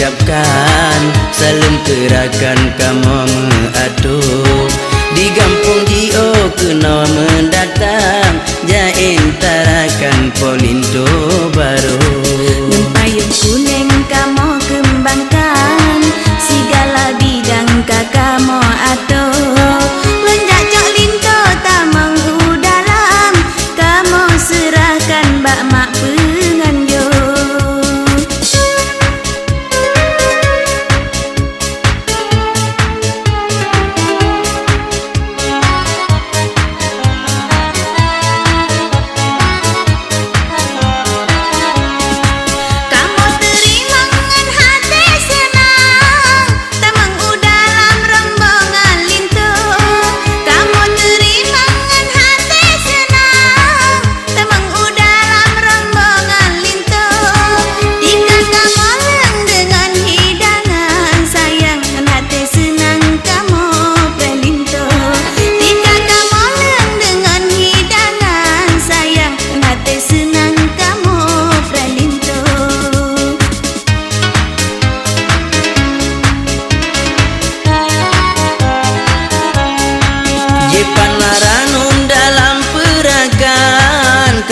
ucapkan salam kerakan kamu mengatur di kampung Dio kena mendatang jain tarakan Polindo baru payung kuning kamu kembangkan segala bidang kakamo atur lenjak cok linto tamang udalam kamu serahkan bak mak penganjo.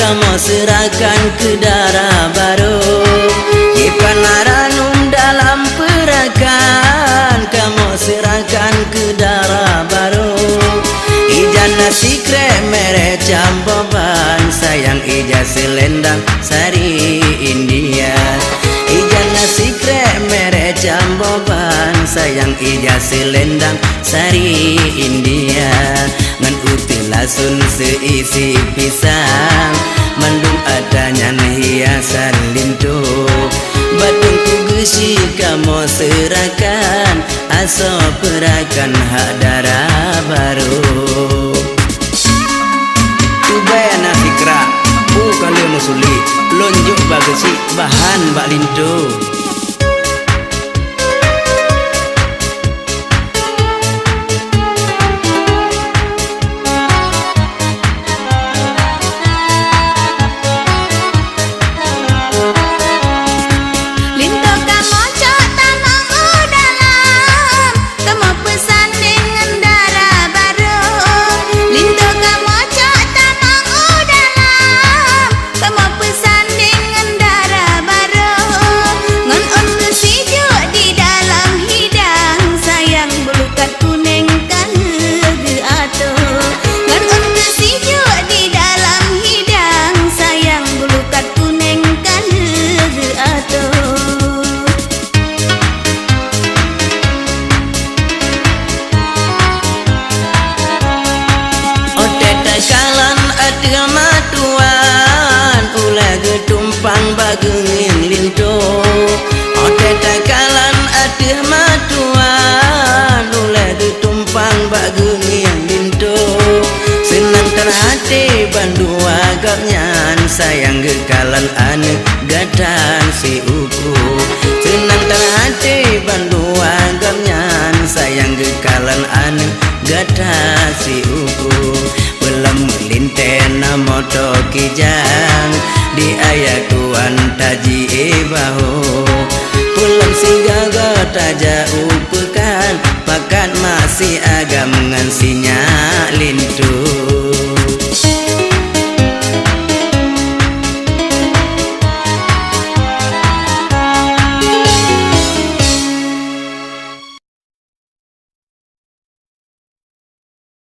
Kamu serahkan ke darah baru Ipan Naranum dalam perakan kamu serahkan ke darah baru Ijan nasi krem merek camboban sayang ija selendang sari India Ijan nasi krem merek camboban sayang ija selendang sari India ngan util lasun seisi pisang mandung adanya hiasan lintu batung ku gesi kamu serahkan aso perakan hak darah baru Ubayana Fikra kali musuli lonjuk bagesi bahan bak lintu tumpang bagengin linto ote takalan adeh matuan uleh tumpang bagengin linto senang terhati bandu agaknyan sayang gekalan ane gadan si uku senang terhati bandu agaknyan sayang gekalan ane gadan si uku belum melintena moto kijang di ayat tuan taji bahu pulang sigaga taja upekan pakat masih agam ngan sinya lintu